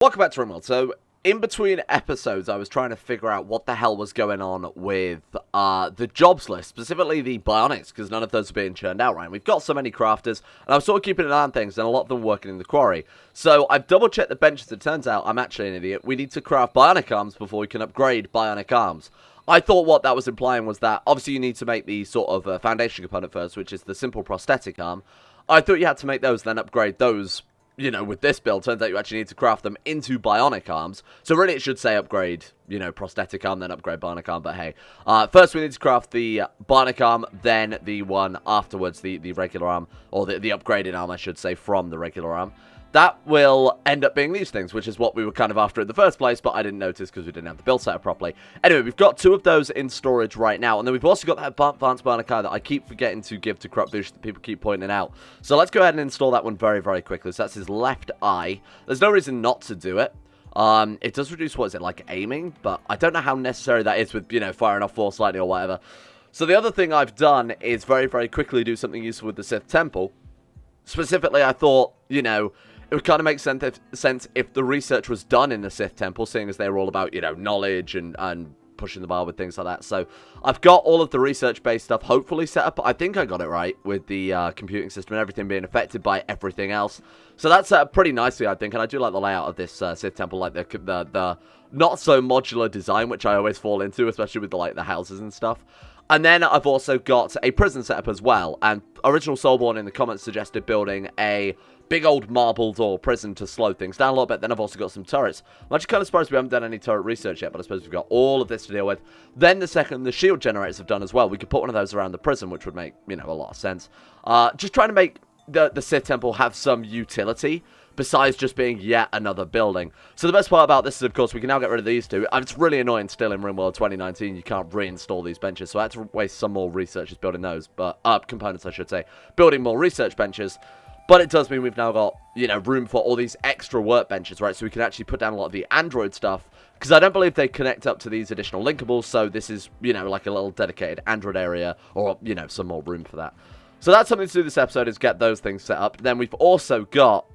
Welcome back to Rimworld. So, in between episodes, I was trying to figure out what the hell was going on with the jobs list, specifically the Bionics, because none of those are being churned out, right? We've got so many crafters, and I was sort of keeping an eye on things, and a lot of them working in the quarry. So, I've double-checked the benches. It turns out I'm actually an idiot. We need to craft Bionic arms before we can upgrade Bionic arms. I thought what that was implying was that, obviously, you need to make the sort of foundation component first, which is the simple prosthetic arm. I thought you had to make those, then upgrade those. You know, with this build, turns out you actually need to craft them into Bionic arms. So really it should say upgrade, you know, prosthetic arm, then upgrade Bionic arm. But hey, first we need to craft the Bionic arm, then the one afterwards, the regular arm, or the upgraded arm, I should say, from the regular arm. That will end up being these things, which is what we were kind of after in the first place, but I didn't notice because we didn't have the build set up properly. Anyway, we've got two of those in storage right now, and then we've also got that advanced Bionic eye that I keep forgetting to give to Krup Voosh that people keep pointing out. So let's go ahead and install that one very, very quickly. So that's his left eye. There's no reason not to do it. It does reduce, what is it, like aiming? But I don't know how necessary that is with, you know, firing off force lightning or whatever. So the other thing I've done is very, very quickly do something useful with the Sith Temple. Specifically, I thought, you know, it would kind of make sense if the research was done in the Sith Temple, seeing as they were all about, you know, knowledge and pushing the bar with things like that. So I've got all of the research-based stuff hopefully set up. I think I got it right with the computing system and everything being affected by everything else. So that's set up pretty nicely, I think, and I do like the layout of this Sith Temple, like the not-so-modular design, which I always fall into, especially with the houses and stuff. And then I've also got a prison set up as well, and Original Soulborn in the comments suggested building a big old marble door prison to slow things down a little bit. Then I've also got some turrets. I'm actually kind of surprised we haven't done any turret research yet, but I suppose we've got all of this to deal with. Then the second the shield generators have done as well, we could put one of those around the prison, which would make, you know, a lot of sense. Just trying to make the Sith Temple have some utility, besides just being yet another building. So the best part about this is, of course, we can now get rid of these two. And it's really annoying still in Rimworld 2019, you can't reinstall these benches, so I had to waste some more researchers building those, but, components, I should say. Building more research benches. But it does mean we've now got, you know, room for all these extra workbenches, right? So we can actually put down a lot of the Android stuff. Because I don't believe they connect up to these additional linkables. So this is, you know, like a little dedicated Android area. Or, you know, some more room for that. So that's something to do this episode, is get those things set up. Then we've also got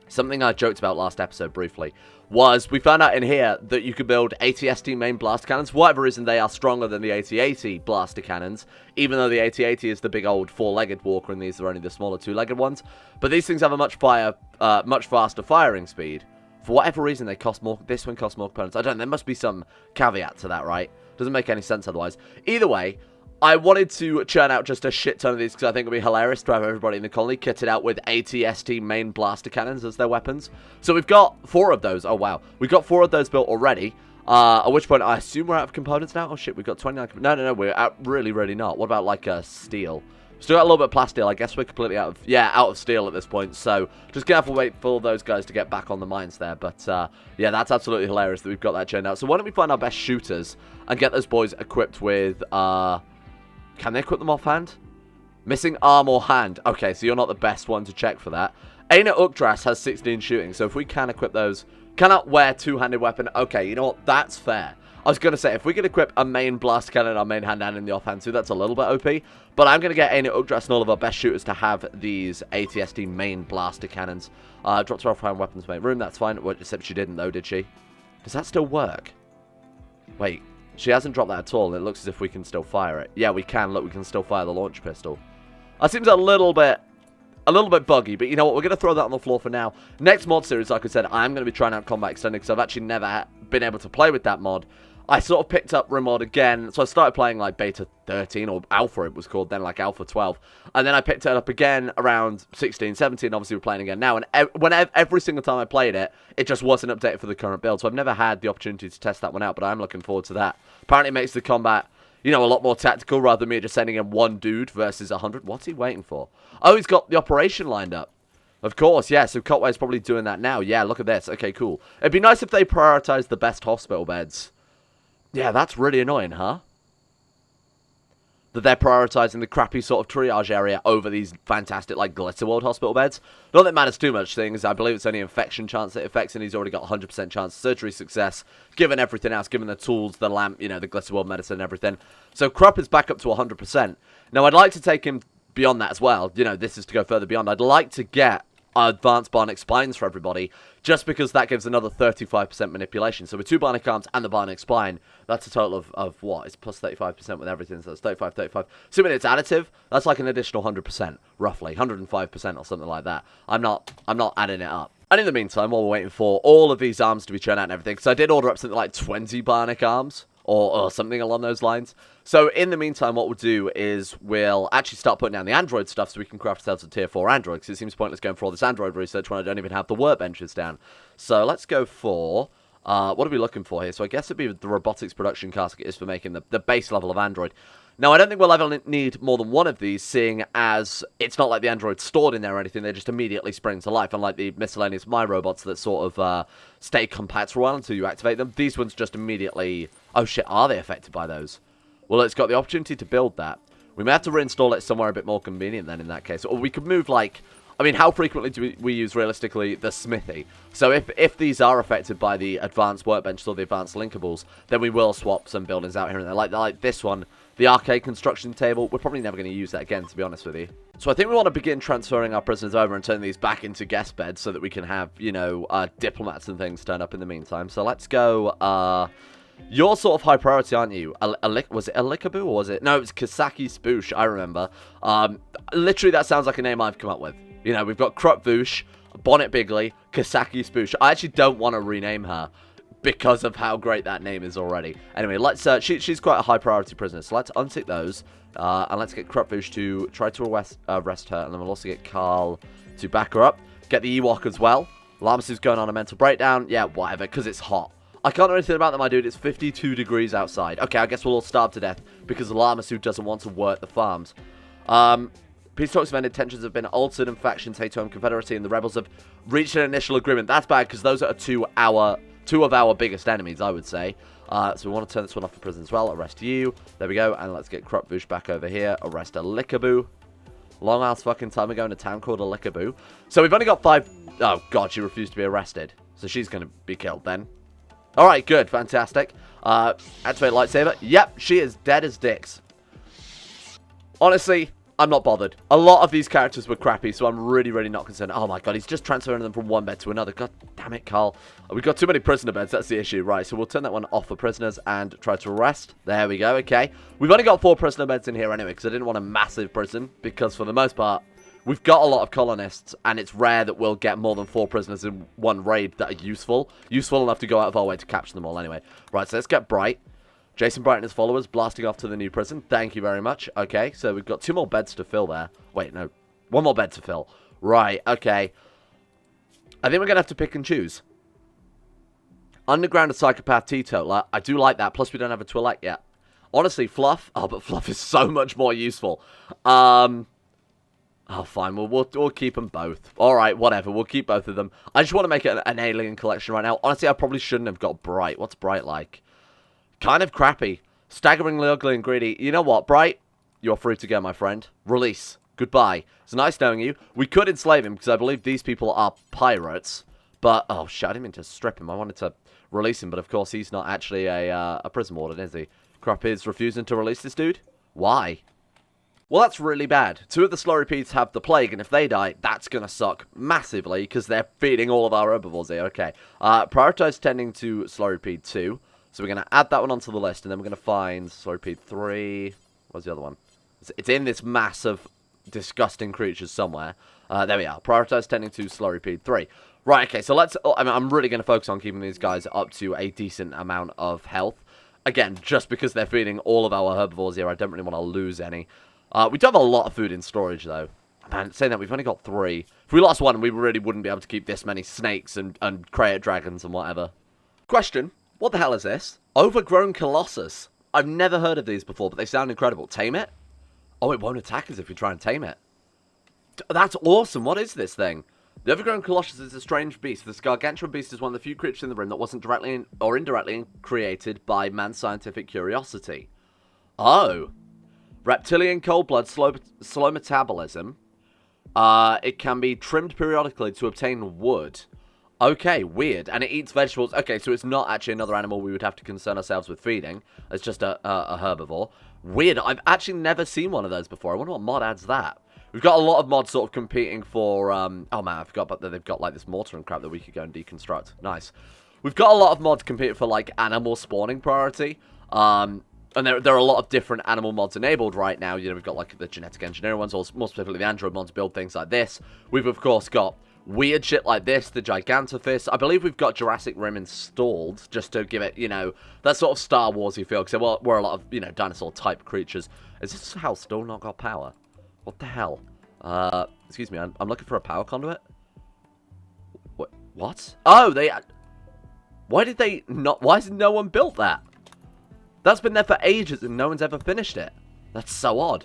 something I joked about last episode briefly, was we found out in here that you could build AT-ST main blast cannons. For whatever reason, they are stronger than the AT-80 blaster cannons, even though the AT-80 is the big old four-legged walker and these are only the smaller two-legged ones. But these things have a much faster firing speed. For whatever reason, they cost more. This one costs more components. I don't know. There must be some caveat to that, right? Doesn't make any sense otherwise. Either way, I wanted to churn out just a shit ton of these because I think it would be hilarious to have everybody in the colony kitted out with AT-ST main blaster cannons as their weapons. So we've got 4 of those. Oh, wow. We've got 4 of those built already. At which point, I assume we're out of components now. Oh, shit. We've got 29. No, we're out. Really not. What about, like, steel? Still got a little bit of plasteel. I guess we're completely out of steel at this point. So just gonna have to wait for those guys to get back on the mines there. But yeah, that's absolutely hilarious that we've got that churned out. So why don't we find our best shooters and get those boys equipped with... Can they equip them offhand? Missing arm or hand. Okay, so you're not the best one to check for that. Aina Uktras has 16 shooting, so if we can equip those... Cannot wear two-handed weapon. Okay, you know what? That's fair. I was going to say, if we could equip a main blast cannon, our main hand, and in the offhand too, that's a little bit OP. But I'm going to get Aina Uktras and all of our best shooters to have these AT-ST main blaster cannons. Dropped her offhand weapons to make room, that's fine. Except she didn't, though, did she? Does that still work? Wait. She hasn't dropped that at all, and it looks as if we can still fire it. Yeah, we can. Look, we can still fire the launch pistol. That seems a little bit buggy, but you know what? We're going to throw that on the floor for now. Next mod series, like I said, I'm going to be trying out Combat Extended, because I've actually never been able to play with that mod. I sort of picked up Rimworld again, so I started playing like Beta 13, or Alpha it was called, then like Alpha 12. And then I picked it up again around 16, 17, obviously we're playing again now. And every single time I played it, it just wasn't updated for the current build. So I've never had the opportunity to test that one out, but I'm looking forward to that. Apparently it makes the combat, you know, a lot more tactical, rather than me just sending in one dude versus 100. What's he waiting for? Oh, he's got the operation lined up. Of course, yeah, so Cotway's probably doing that now. Yeah, look at this. Okay, cool. It'd be nice if they prioritized the best hospital beds. Yeah, that's really annoying, huh? That they're prioritizing the crappy sort of triage area over these fantastic, like, Glitterworld hospital beds. Not that it matters too much, things. I believe it's only infection chance it affects, and he's already got 100% chance of surgery success, given everything else, given the tools, the lamp, you know, the Glitterworld medicine and everything. So Krup is back up to 100%. Now, I'd like to take him beyond that as well. You know, this is to go further beyond. I'd like to get advanced bionic spines for everybody, just because that gives another 35% manipulation. So with 2 bionic arms and the bionic spine, that's a total of what? It's plus 35% with everything, so it's 35, 35. Assuming it's additive, that's like an additional 100%, roughly, 105% or something like that. I'm not adding it up. And in the meantime, while we're waiting for all of these arms to be churned out and everything, because I did order up something like 20 bionic arms, or something along those lines. So in the meantime, what we'll do is we'll actually start putting down the Android stuff so we can craft ourselves a tier 4 Android, because it seems pointless going for all this Android research when I don't even have the workbenches down. So let's go for... what are we looking for here? So I guess it'd be the robotics production casket is for making the base level of Android. Now, I don't think we'll ever need more than one of these, seeing as it's not like the Android's stored in there or anything. They just immediately spring to life, unlike the miscellaneous My Robots that sort of stay compact for a while until you activate them. These ones just immediately... Oh shit, are they affected by those? Well, it's got the opportunity to build that. We may have to reinstall it somewhere a bit more convenient then in that case. Or we could move, like... I mean, how frequently do we use, realistically, the smithy? So if these are affected by the advanced workbench or the advanced linkables, then we will swap some buildings out here and there. Like this one, the arcade construction table, we're probably never going to use that again, to be honest with you. So I think we want to begin transferring our prisoners over and turning these back into guest beds so that we can have, you know, diplomats and things turn up in the meantime. So let's go, you're sort of high priority, aren't you? Was it Alikaboo or was it... No, it was Kasaki Spoosh, I remember. Literally, that sounds like a name I've come up with. You know, we've got Krup Voosh, Bonnet Bigley, Kasaki Spoosh. I actually don't want to rename her because of how great that name is already. Anyway, let's... she's quite a high priority prisoner, so let's untick those. And let's get Krup Voosh to try to arrest her. And then we'll also get Carl to back her up. Get the Ewok as well. Lamasu's going on a mental breakdown. Yeah, whatever, because it's hot. I can't do anything about that, my dude. It's 52 degrees outside. Okay, I guess we'll all starve to death because Lamasu doesn't want to work the farms. Peace talks have ended, tensions have been altered, and factions hate home Confederacy and the rebels have reached an initial agreement. That's bad because those are two of our biggest enemies, I would say. So we want to turn this one off for prison as well. Arrest you. There we go. And let's get Krup Voosh back over here. Arrest Alikaboo. Long ass fucking time ago in a town called Alikaboo. So we've only got 5... Oh, God, she refused to be arrested. So she's going to be killed then. Alright, good. Fantastic. Activate lightsaber. Yep, she is dead as dicks. Honestly... I'm not bothered. A lot of these characters were crappy, so I'm really, really not concerned. Oh my god, he's just transferring them from one bed to another. God damn it, Carl. We've got too many prisoner beds, that's the issue. Right, so we'll turn that one off for prisoners and try to arrest. There we go, okay. We've only got 4 prisoner beds in here anyway, because I didn't want a massive prison, because for the most part, we've got a lot of colonists, and it's rare that we'll get more than 4 prisoners in one raid that are useful. Useful enough to go out of our way to capture them all anyway. Right, so let's get Bright. Jason Bright and his followers blasting off to the new prison. Thank you very much. Okay, so we've got 2 more beds to fill there. Wait, no. 1 more bed to fill. Right, okay. I think we're going to have to pick and choose. Underground and Psychopath Teetotaler. I do like that. Plus, we don't have a Twi'lek yet. Honestly, Fluff. Oh, but Fluff is so much more useful. Oh, fine. We'll keep them both. Alright, whatever. We'll keep both of them. I just want to make it an alien collection right now. Honestly, I probably shouldn't have got Bright. What's Bright like? Kind of crappy. Staggeringly ugly and greedy. You know what, Bright? You're free to go, my friend. Release. Goodbye. It's nice knowing you. We could enslave him, because I believe these people are pirates. But, oh, shit, I didn't mean to strip him. I wanted to release him, but of course he's not actually a prison warden, is he? Krup is refusing to release this dude? Why? Well, that's really bad. 2 of the Slurrypedes have the plague, and if they die, that's going to suck massively, because they're feeding all of our herbivores here. Okay. Prioritize tending to Slurrypede 2. So we're going to add that one onto the list, and then we're going to find Slurrypede 3. Where's the other one? It's in this mass of disgusting creatures somewhere. There we are. Prioritize tending to Slurrypede 3. Right, okay, so let's... I mean, I'm really going to focus on keeping these guys up to a decent amount of health. Again, just because they're feeding all of our herbivores here, I don't really want to lose any. We do have a lot of food in storage, though. Man, saying that, we've only got 3. If we lost one, we really wouldn't be able to keep this many snakes and create dragons and whatever. Question. What the hell is this? Overgrown Colossus. I've never heard of these before, but they sound incredible. Tame it? Oh, it won't attack us if we try and tame it. That's awesome. What is this thing? The Overgrown Colossus is a strange beast. This gargantuan beast is one of the few creatures in the rim that wasn't directly or indirectly created by man's scientific curiosity. Oh. Reptilian cold blood, slow metabolism. It can be trimmed periodically to obtain wood. Okay, weird. And it eats vegetables. Okay, so it's not actually another animal we would have to concern ourselves with feeding. It's just a herbivore. Weird. I've actually never seen one of those before. I wonder what mod adds that. We've got a lot of mods sort of competing for, oh man, I forgot about that they've got, like, this mortar and crap that we could go and deconstruct. Nice. We've got a lot of mods competing for, like, animal spawning priority. And there are a lot of different animal mods enabled right now. You know, we've got, like, the genetic engineering ones, or more specifically the android mods build things like this. We've, of course, got weird shit like this, the Gigantophyst. I believe we've got Jurassic Rim installed, just to give it, you know, that sort of Star Wars-y feel, because we're a lot of, you know, dinosaur-type creatures. Is this house still not got power? What the hell? Excuse me, I'm looking for a power conduit. What? Oh, why did they not... Why has no one built that? That's been there for ages and no one's ever finished it. That's so odd.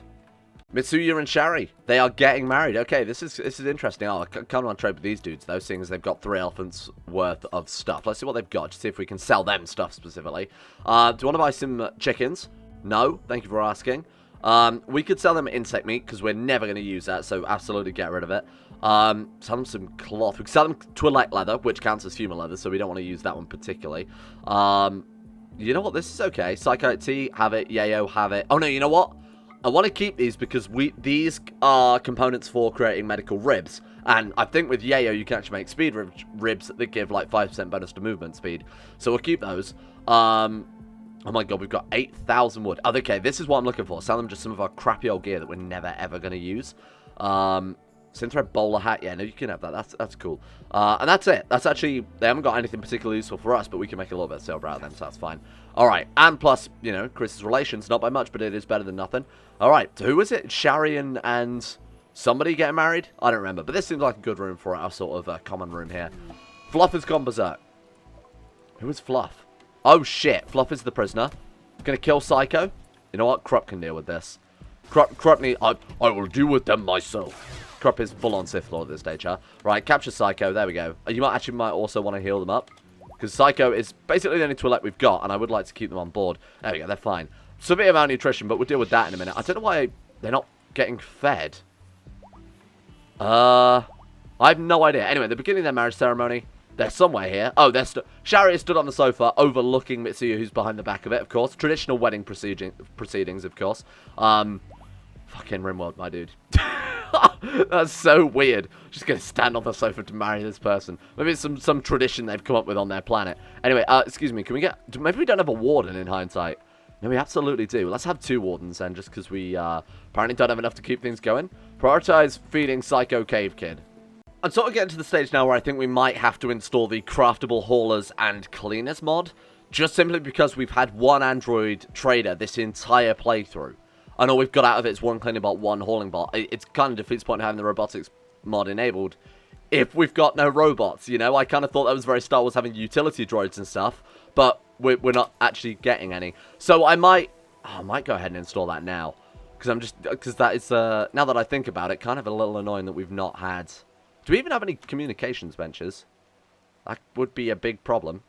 Mitsuya and Shari, they are getting married. Okay, this is interesting. Oh, I can't on trade with these dudes, though, seeing as they've got 3 elephants worth of stuff. Let's see what they've got, to see if we can sell them stuff specifically. Do you want to buy some chickens? No, thank you for asking. We could sell them insect meat, because we're never going to use that, so absolutely get rid of it. Sell them some cloth. We could sell them Twi'lek leather, which counts as human leather, so we don't want to use that one particularly. You know what? This is okay. Psychite tea, have it. Yayo, have it. Oh, no, you know what? I want to keep these because these are components for creating medical ribs. And I think with Yayo, you can actually make speed ribs that give like 5% bonus to movement speed. So we'll keep those. Oh my god, we've got 8,000 wood. Oh, okay, this is what I'm looking for. Sell them just some of our crappy old gear that we're never, ever going to use. Synthread bowler hat. Yeah, no, you can have that. That's cool. And that's it. That's actually... They haven't got anything particularly useful for us, but we can make a little bit of silver out of them, so that's fine. Alright, and plus, you know, Chris's relations. Not by much, but it is better than nothing. Alright, so who was it? Shari and somebody getting married? I don't remember, but this seems like a good room for our sort of common room here. Fluff has gone berserk. Who is Fluff? Oh, shit. Fluff is the prisoner. Gonna kill Psycho? You know what? Krup can deal with this. Krup need... I will deal with them myself. Krup is full-on Sith Lord at this stage, huh? Right, capture Psycho. There we go. You might also want to heal them up. Because Psycho is basically the only Twi'lek we've got, and I would like to keep them on board. There we go, they're fine. Severe malnutrition, but we'll deal with that in a minute. I don't know why they're not getting fed. I have no idea. Anyway, the beginning of their marriage ceremony. They're somewhere here. Oh, Shari is stood on the sofa, overlooking Mitsuya, who's behind the back of it, of course. Traditional wedding proceedings, of course. Fucking Rimworld, my dude. That's so weird. Just gonna stand on the sofa to marry this person. Maybe it's some tradition they've come up with on their planet. Anyway, excuse me, can we maybe we don't have a warden in hindsight. No, we absolutely do. Let's have 2 wardens then, just because we apparently don't have enough to keep things going. Prioritize feeding Psycho Cave Kid. I'm sort of getting to the stage now where I think we might have to install the craftable haulers and cleaners mod, just simply because we've had 1 android trader this entire playthrough. And all we've got out of it is 1 cleaning bot, 1 hauling bot. It's kind of defeats the point of having the robotics mod enabled if we've got no robots, you know? I kind of thought that was very Star Wars having utility droids and stuff, but we're not actually getting any. So I might go ahead and install that now. Because that is, now that I think about it, kind of a little annoying that we've not had... Do we even have any communications benches? That would be a big problem.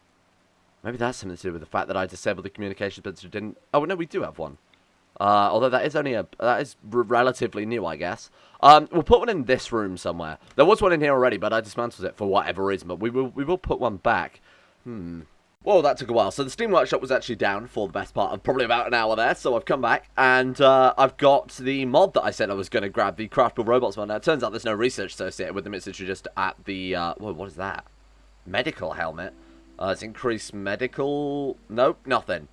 Maybe that's something to do with the fact that I disabled the communications bench and didn't... Oh, no, we do have one. Although that is relatively new, I guess. We'll put one in this room somewhere. There was one in here already, but I dismantled it for whatever reason. But we will put one back. Whoa, that took a while. So the Steam Workshop was actually down for the best part of probably about an hour there. So I've come back, and I've got the mod that I said I was going to grab, the Craftable Robots mod. Now, it turns out there's no research associated with them. It's literally just at the... whoa, what is that? Medical helmet. It's increased medical... Nope, nothing.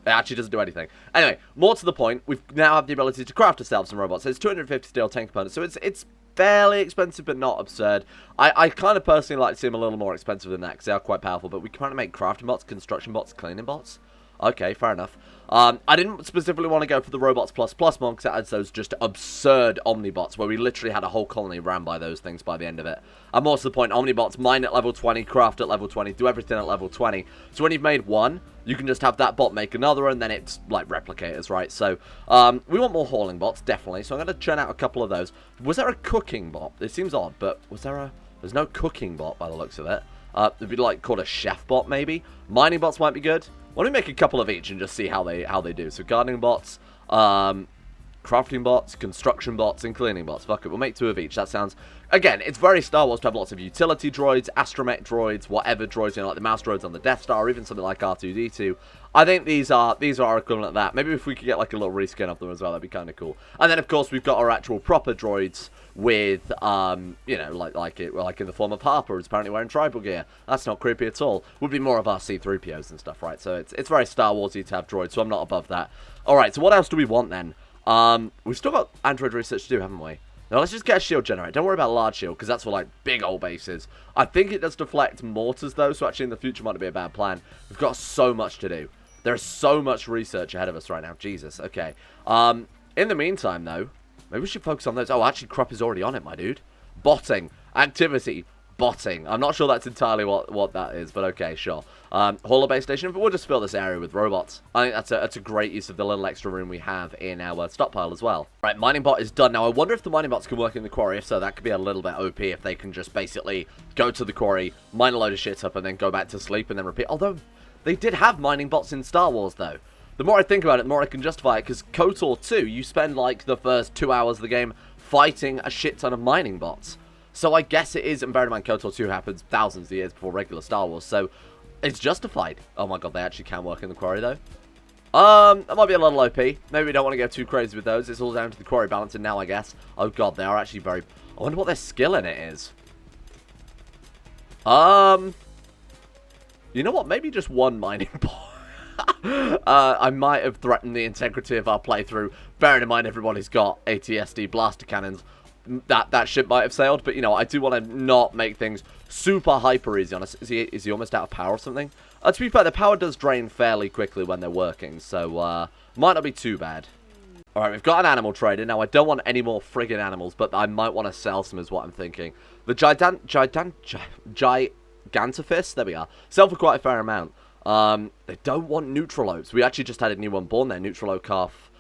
It actually doesn't do anything. Anyway, more to the point, we now have the ability to craft ourselves some robots. So it's 250 steel 10 components, so it's fairly expensive, but not absurd. I kind of personally like to see them a little more expensive than that, because they are quite powerful, but we can kind of make crafting bots, construction bots, cleaning bots. Okay, fair enough. I didn't specifically want to go for the Robots++ mod, because it adds those just absurd Omnibots, where we literally had a whole colony ran by those things by the end of it. And more to the point, Omnibots mine at level 20, craft at level 20, do everything at level 20. So when you've made one, you can just have that bot make another, and then it's like replicators, right? So, we want more hauling bots, definitely. So I'm going to churn out a couple of those. Was there a cooking bot? It seems odd, but was there a... There's no cooking bot by the looks of it. It'd be like called a chef bot, maybe. Mining bots might be good. Why don't we make a couple of each and just see how they do? So gardening bots, crafting bots, construction bots, and cleaning bots. Fuck it, we'll make 2 of each. That sounds... Again, it's very Star Wars to have lots of utility droids, astromech droids, whatever droids, you know, like the mouse droids on the Death Star, or even something like R2-D2. I think these are equivalent to that. Maybe if we could get like a little reskin of them as well, that'd be kind of cool. And then, of course, we've got our actual proper droids with, you know, like in the form of Harper, who's apparently wearing tribal gear. That's not creepy at all. Would be more of our C-3POs and stuff, right? So it's very Star Warsy to have droids, so I'm not above that. All right, so what else do we want then? We've still got Android research to do, haven't we? Now, let's just get a shield generator. Don't worry about large shield, because that's for, like, big old bases. I think it does deflect mortars, though, so actually in the future might not be a bad plan. We've got so much to do. There's so much research ahead of us right now. Jesus, okay. In the meantime, though, maybe we should focus on those. Oh, actually, Krup is already on it, my dude. Botting. Activity. Botting. I'm not sure that's entirely what that is, but okay, sure. Hauler base station, but we'll just fill this area with robots. I think that's a great use of the little extra room we have in our stockpile as well. Right, mining bot is done. Now, I wonder if the mining bots can work in the quarry. If so, that could be a little bit OP if they can just basically go to the quarry, mine a load of shit up, and then go back to sleep and then repeat. Although, they did have mining bots in Star Wars, though. The more I think about it, the more I can justify it, because KOTOR 2, you spend, like, the first 2 hours of the game fighting a shit ton of mining bots. So I guess it is, and bear in mind, KOTOR 2 happens thousands of years before regular Star Wars, so it's justified. Oh my god, they actually can work in the quarry, though. That might be a little OP. Maybe we don't want to go too crazy with those. It's all down to the quarry balancing now, I guess. Oh god, they are actually very... I wonder what their skill in it is. You know what? Maybe just one mining bot. I might have threatened the integrity of our playthrough, bearing in mind everybody's got ATSD blaster cannons. That ship might have sailed, but, you know, I do want to not make things super hyper easy on us. Is he almost out of power or something? To be fair, the power does drain fairly quickly when they're working, so, might not be too bad. Alright, we've got an animal trader. Now, I don't want any more friggin' animals, but I might want to sell some is what I'm thinking. The Gigantophis, there we are. Sell for quite a fair amount. They don't want neutral oats. We actually just had a new one born there, neutral oat calf.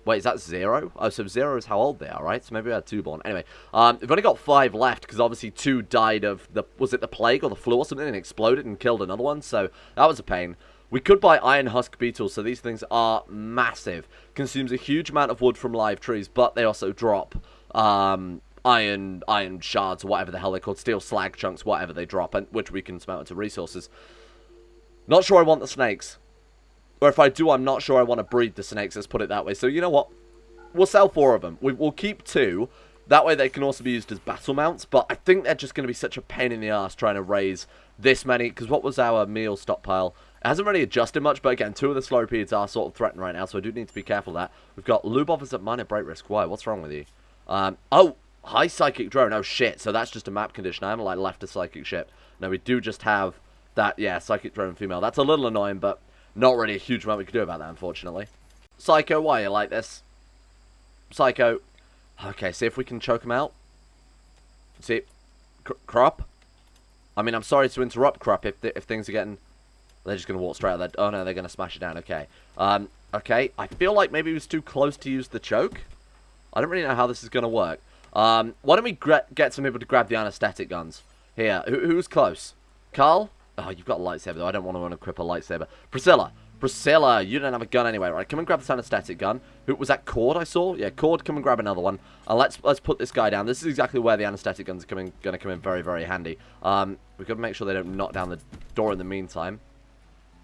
Wait, is that 0? Oh, so 0 is how old they are, right? So maybe we had 2 born. Anyway, we've only got 5 left, because obviously 2 died of the... Was it the plague or the flu or something, and exploded and killed another one? So that was a pain. We could buy iron husk beetles, so these things are massive. Consumes a huge amount of wood from live trees, but they also drop iron shards, or whatever the hell they're called, steel slag chunks, whatever they drop, and which we can smelt into resources. Not sure I want the snakes. Or if I do, I'm not sure I want to breed the snakes, let's put it that way. So, you know what? We'll sell 4 of them. We'll keep 2. That way they can also be used as battle mounts. But I think they're just going to be such a pain in the ass trying to raise this many. Because what was our meal stockpile? It hasn't really adjusted much. But again, 2 of the slowpedes are sort of threatened right now. So I do need to be careful of that. We've got Lubov is at minor break risk. Why? What's wrong with you? Oh, high psychic drone. Oh, shit. So that's just a map condition. I haven't, like, left a psychic ship. No, we do just have that, yeah, psychic drone female. That's a little annoying, but... Not really a huge amount we could do about that, unfortunately. Psycho, why are you like this? Psycho. Okay, see if we can choke him out. See, Krup. I mean, I'm sorry to interrupt, Krup, if things are getting... They're just going to walk straight out there. Oh, no, they're going to smash it down. Okay. Okay, I feel like maybe he was too close to use the choke. I don't really know how this is going to work. Why don't we get some people to grab the anesthetic guns? Here, who's close? Carl? Oh, you've got a lightsaber, though. I don't want to unequip a lightsaber. Priscilla. Priscilla, you don't have a gun anyway, right? Come and grab this anesthetic gun. Who was that? Cord I saw? Yeah, Cord, come and grab another one. And let's put this guy down. This is exactly where the anesthetic guns are going to come in very, very handy. We've got to make sure they don't knock down the door in the meantime.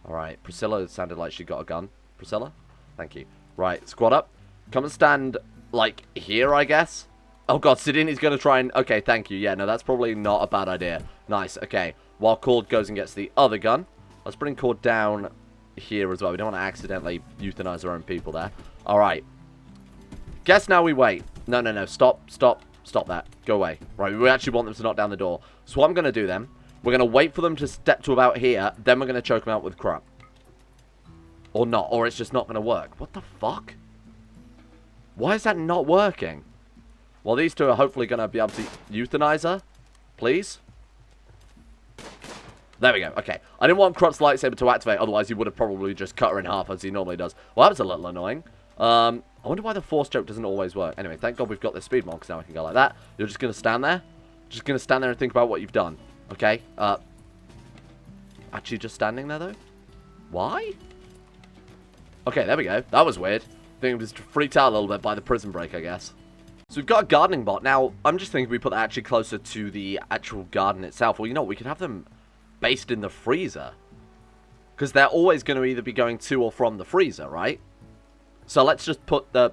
Alright, Priscilla sounded like she got a gun. Priscilla? Thank you. Right, squad up. Come and stand, like, here, I guess. Oh, God, Sidini's going to try and... Okay, thank you. Yeah, no, that's probably not a bad idea. Nice, okay. While Cord goes and gets the other gun. Let's bring Cord down here as well. We don't want to accidentally euthanize our own people there. Alright. Guess now we wait. No, no, no. Stop that. Go away. Right, we actually want them to knock down the door. So what I'm going to do then, we're going to wait for them to step to about here. Then we're going to choke them out with Krup. Or not. Or it's just not going to work. What the fuck? Why is that not working? Well, these two are hopefully going to be able to euthanize her. Please. There we go. Okay. I didn't want Krup's lightsaber to activate, otherwise he would have probably just cut her in half as he normally does. Well, that was a little annoying. I wonder why the force choke doesn't always work. Anyway, thank God we've got the speed mod, because now I can go like that. You're just going to stand there? Just going to stand there and think about what you've done. Okay. Actually just standing there, though? Why? Okay, there we go. That was weird. I think he was freaked out a little bit by the prison break, I guess. So we've got a gardening bot. Now, I'm just thinking we put that actually closer to the actual garden itself. Well, you know what? We could have them based in the freezer. Because they're always going to either be going to or from the freezer, right? So let's just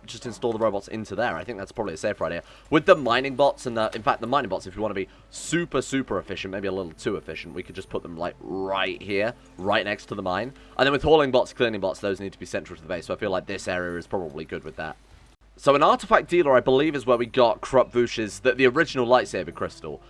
just install the robots into there. I think that's probably a safer idea. With the mining bots and in fact, the mining bots, if you want to be super, super efficient, maybe a little too efficient, we could just put them like right here, right next to the mine. And then with hauling bots, cleaning bots, those need to be central to the base. So I feel like this area is probably good with that. So an artifact dealer, I believe, is where we got Krup Voosh's, the original lightsaber crystal.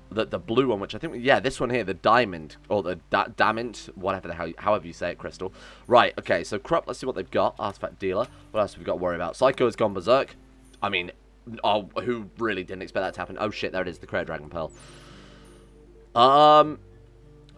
The blue one, which I think, yeah, this one here, the diamond, or the diamond, whatever the hell, however you say it, crystal. Right, okay, so Krup, let's see what they've got. Artifact dealer. What else have we got to worry about? Psycho has gone berserk. I mean, oh, who really didn't expect that to happen? Oh shit, there it is, the Crater Dragon Pearl. The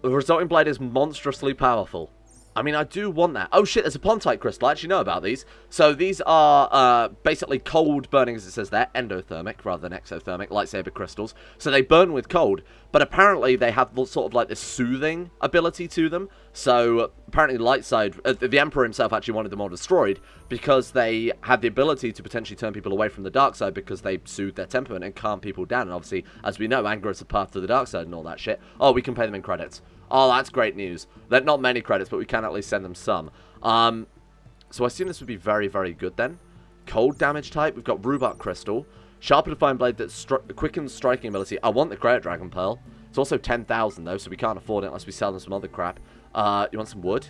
resulting blade is monstrously powerful. I mean, I do want that. Oh, shit, there's a Pontite crystal. I actually know about these. So these are basically cold burning, as it says there, endothermic rather than exothermic lightsaber crystals. So they burn with cold, but apparently they have sort of like this soothing ability to them. So apparently light side, the Emperor himself actually wanted them all destroyed because they had the ability to potentially turn people away from the dark side because they soothe their temperament and calm people down. And obviously, as we know, anger is the path to the dark side and all that shit. Oh, we can pay them in credits. Oh, that's great news. They're not many credits, but we can at least send them some. So I assume this would be very, very good then. Cold damage type. We've got Rhubarb Crystal. Sharper Defined Blade that quickens striking ability. I want the Crater Dragon Pearl. It's also 10,000 though, so we can't afford it unless we sell them some other crap. You want some wood?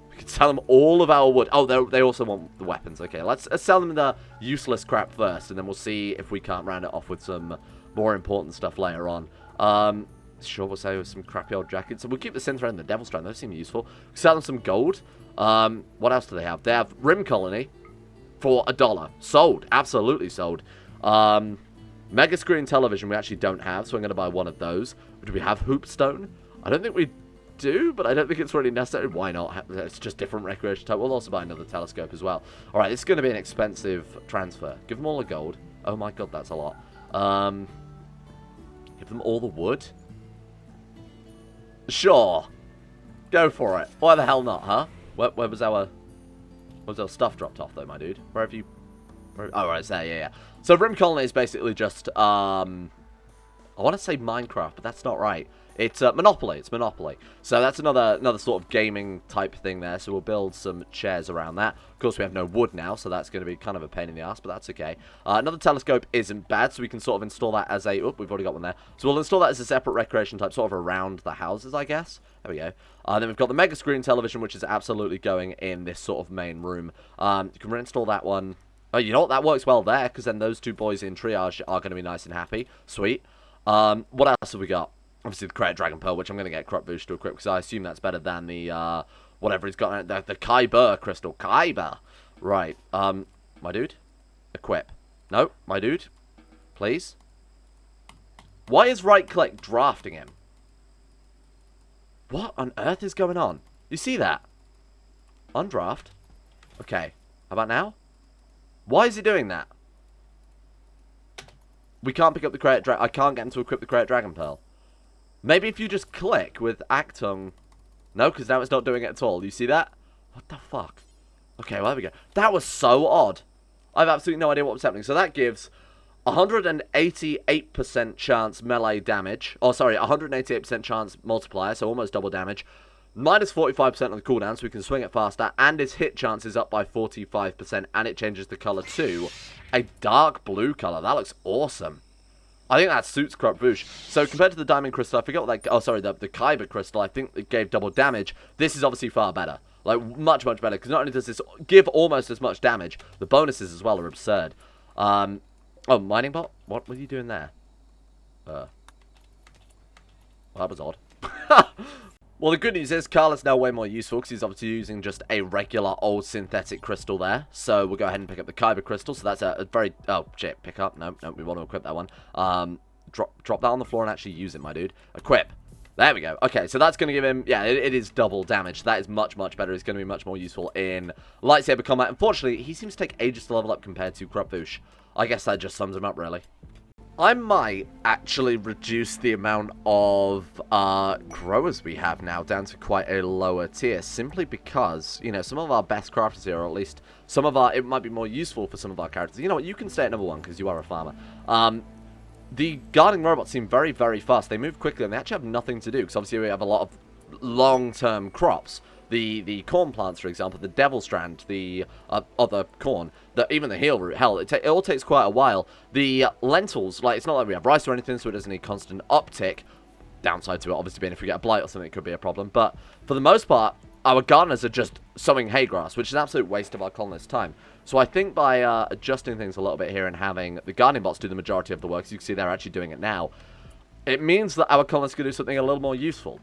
We can sell them all of our wood. Oh, they also want the weapons. Okay, let's sell them the useless crap first, and then we'll see if we can't round it off with some more important stuff later on. Sure, we'll say with some crappy old jackets. So we'll keep the Synth and the Devil's Strand. Those seem useful. Sell them some gold. What else do they have? They have Rim Colony for $1. Sold. Absolutely sold. Mega Screen Television we actually don't have, so I'm going to buy one of those. Do we have Hoopstone? I don't think we do, but I don't think it's really necessary. Why not? It's just different recreation type. We'll also buy another telescope as well. Alright, this is going to be an expensive transfer. Give them all the gold. Oh my god, that's a lot. Give them all the wood. Sure. Go for it. Why the hell not, huh? Where was our stuff dropped off, though, my dude? Where have you... oh, right, it's there, yeah. So, Rim Colony is basically just, I want to say Minecraft, but that's not right. It's Monopoly. It's Monopoly. So that's another sort of gaming type thing there. So we'll build some chairs around that. Of course, we have no wood now, so that's going to be kind of a pain in the ass, but that's okay. Another telescope isn't bad, so we can sort of install that as a... oh, we've already got one there. So we'll install that as a separate recreation type, sort of around the houses, I guess. There we go. Then we've got the Mega Screen Television, which is absolutely going in this sort of main room. You can reinstall that one. Oh, you know what? That works well there, because then those two boys in triage are going to be nice and happy. Sweet. What else have we got? Obviously, the Crater Dragon Pearl, which I'm going to get Krup Voosh to equip, because I assume that's better than the, whatever he's got, the Kyber Crystal. Kyber! Right, my dude? Equip. No, my dude? Please? Why is right-click drafting him? What on earth is going on? You see that? Undraft? Okay, how about now? Why is he doing that? We can't pick up the Crater Dragon... I can't get him to equip the Crater Dragon Pearl. Maybe if you just click with Actung... No, because now it's not doing it at all. You see that? What the fuck? Okay, well, there we go. That was so odd. I have absolutely no idea what was happening. So that gives 188% chance melee damage. Oh, sorry, 188% chance multiplier, so almost double damage. Minus 45% on the cooldown, so we can swing it faster. And its hit chance is up by 45%, and it changes the colour to a dark blue colour. That looks awesome. I think that suits Krup Voosh. So compared to the Diamond Crystal, I forget what that... oh, sorry, the Kyber Crystal, I think it gave double damage. This is obviously far better. Like, much, much better. Because not only does this give almost as much damage, the bonuses as well are absurd. Oh, Mining Bot? What were you doing there? Well, that was odd. Well, the good news is Carl is now way more useful because he's obviously using just a regular old synthetic crystal there. So we'll go ahead and pick up the Kyber Crystal. So that's a very... oh, shit. Pick up. No, we want to equip that one. Drop that on the floor and actually use it, my dude. Equip. There we go. Okay, so that's going to give him... yeah, it is double damage. That is much, much better. It's going to be much more useful in lightsaber combat. Unfortunately, he seems to take ages to level up compared to Krup Voosh. I guess that just sums him up, really. I might actually reduce the amount of growers we have now down to quite a lower tier, simply because, you know, some of our best crafters here, or at least some of our, it might be more useful for some of our characters. You know what, you can stay at number 1 because you are a farmer. The gardening robots seem very, very fast. They move quickly and they actually have nothing to do, because obviously we have a lot of long-term crops. The corn plants, for example, the devil strand, the other corn, even the heel root, hell, it all takes quite a while. The lentils, like, it's not like we have rice or anything, so it doesn't need constant uptick. Downside to it, obviously, being if we get a blight or something, it could be a problem. But for the most part, our gardeners are just sowing hay grass, which is an absolute waste of our colonists' time. So I think by adjusting things a little bit here and having the gardening bots do the majority of the work, as you can see they're actually doing it now, it means that our colonists can do something a little more useful.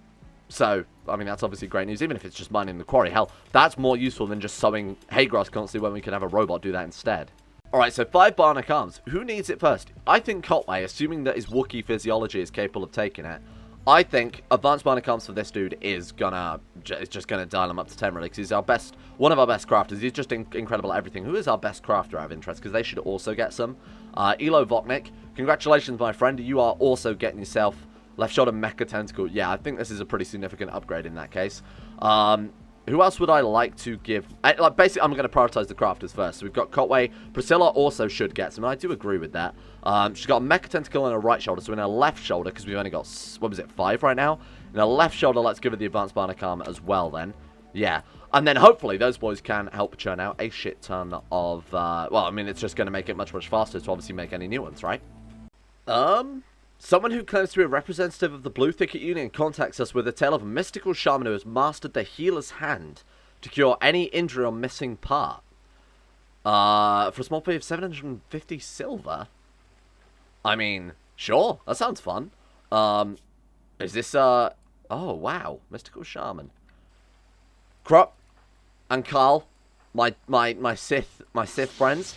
So, I mean, that's obviously great news, even if it's just mining the quarry. Hell, that's more useful than just sowing hay grass constantly when we can have a robot do that instead. Alright, so 5 bionic arms. Who needs it first? I think Kotway, assuming that his Wookiee physiology is capable of taking it. I think advanced bionic arms for this dude is just gonna dial him up to 10, really, because he's our best, one of our best crafters. He's just incredible at everything. Who is our best crafter out of interest? Because they should also get some. Elo Voknik, congratulations, my friend. You are also getting yourself left shoulder mecha tentacle. Yeah, I think this is a pretty significant upgrade in that case. Who else would I like to give? Basically, I'm going to prioritize the crafters first. So we've got Kotway. Priscilla also should get some, and I do agree with that. She's got a mecha tentacle in her right shoulder, so in her left shoulder, because we've only got, what was it, 5 right now? In her left shoulder, let's give her the advanced bionic arm as well then. Yeah. And then hopefully those boys can help churn out a shit ton of, well, I mean, it's just going to make it much, much faster to obviously make any new ones, right? Someone who claims to be a representative of the Blue Thicket Union contacts us with a tale of a mystical shaman who has mastered the healer's hand to cure any injury or missing part. For a small fee of 750 silver? I mean, sure, that sounds fun. Is this, oh, wow, mystical shaman. Krup and Carl, my Sith friends,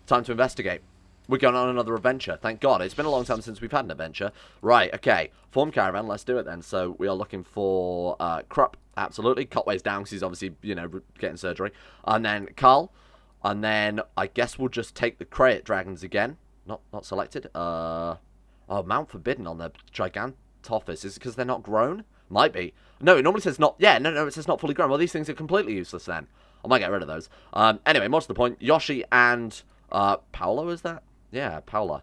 time to investigate. We're going on another adventure. Thank God. It's been a long time since we've had an adventure. Right, okay. Form caravan. Let's do it then. So we are looking for Krup. Absolutely. Kotway's down because he's obviously, you know, getting surgery. And then Carl. And then I guess we'll just take the Krayt dragons again. Not selected. Oh, Mount Forbidden on the Gigantophis. Is it because they're not grown? Might be. No, it normally says not. Yeah, no, it says not fully grown. Well, these things are completely useless then. I might get rid of those. Anyway, more to the point. Yoshi and Paolo, is that? Yeah, Paula.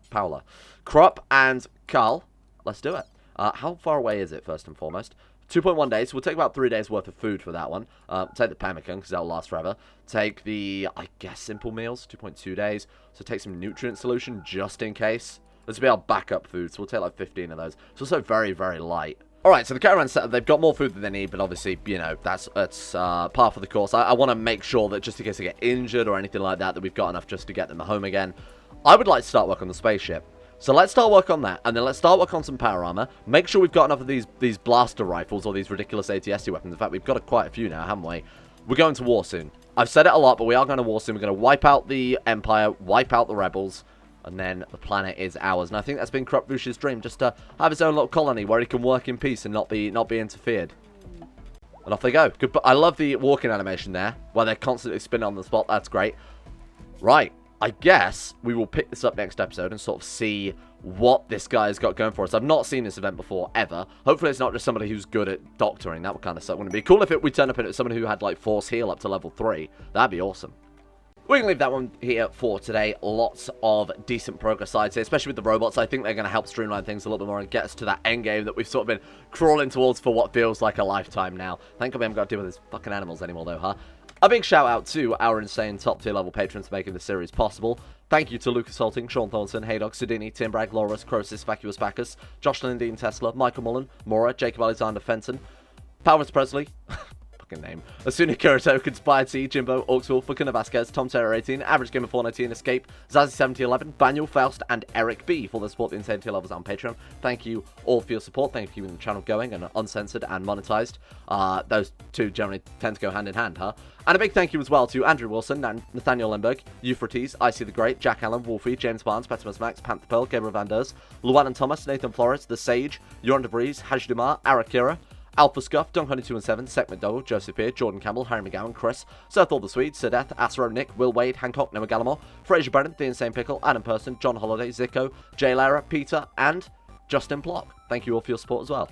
Krup and Carl. Let's do it. How far away is it, first and foremost? 2.1 days. So we'll take about 3 days worth of food for that one. Take the pemmican, because that'll last forever. Take the, I guess, simple meals. 2.2 days. So take some nutrient solution, just in case. This will be our backup food, so we'll take like 15 of those. It's also very, very light. Alright, so the caravan set up, they've got more food than they need, but obviously, you know, that's par for the course. I want to make sure that just in case they get injured or anything like that, that we've got enough just to get them home again. I would like to start work on the spaceship. So let's start work on that, and then let's start work on some power armor. Make sure we've got enough of these blaster rifles or these ridiculous ATST weapons. In fact, we've got quite a few now, haven't we? We're going to war soon. I've said it a lot, but we are going to war soon. We're going to wipe out the Empire, wipe out the rebels, and then the planet is ours. And I think that's been Krup Voosh's dream, just to have his own little colony where he can work in peace and not be interfered. And off they go. Good. I love the walking animation there, where they're constantly spinning on the spot. That's great. Right. I guess we will pick this up next episode and sort of see what this guy's got going for us. I've not seen this event before, ever. Hopefully it's not just somebody who's good at doctoring. That would kind of suck. Wouldn't it be cool if we turn up at someone who had, like, force heal up to level 3? That'd be awesome. We can leave that one here for today. Lots of decent progress, I'd say, especially with the robots. I think they're going to help streamline things a little bit more and get us to that end game that we've sort of been crawling towards for what feels like a lifetime now. Thank God we haven't got to deal with these fucking animals anymore, though, huh? A big shout out to our insane top tier level patrons for making this series possible. Thank you to Lucas Holting, Sean Thornton, Haydog, Sidini, Tim Bragg, Loris, Crosis, Vacuous Bacchus, Josh Lindeen, Tesla, Michael Mullen, Mora, Jacob Alexander Fenton, Powers Presley, fucking name, Asuna Kirito, Conspired Sea, Jimbo, Orksville, Fucking Vasquez, Tom Terror 18, Average Gamer 419, Escape, Zazzy 7011, Daniel Faust, and Eric B for the support the insane tier levels on Patreon. Thank you all for your support. Thank you for keeping the channel going and uncensored and monetized. Those two generally tend to go hand in hand, huh? And a big thank you as well to Andrew Wilson, Nathaniel Lemberg, Euphrates, Icy the Great, Jack Allen, Wolfie, James Barnes, Petimus Max, Panther Pearl, Gabriel Van Ders, Llewellyn Thomas, Nathan Flores, The Sage, Yoran DeVries, Haj Dumar, Arakira, Alpha Scuff, Dunk127, Sec McDowell, Joseph Beard, Jordan Campbell, Harry McGowan, Chris, Seth All the Swede, Sir Death, Asro Nick, Will Wade, Hancock, Noah Gallimore, Fraser Brennan, The Insane Pickle, Adam Person, John Holiday, Zico, Jay Lara, Peter, and Justin Block. Thank you all for your support as well.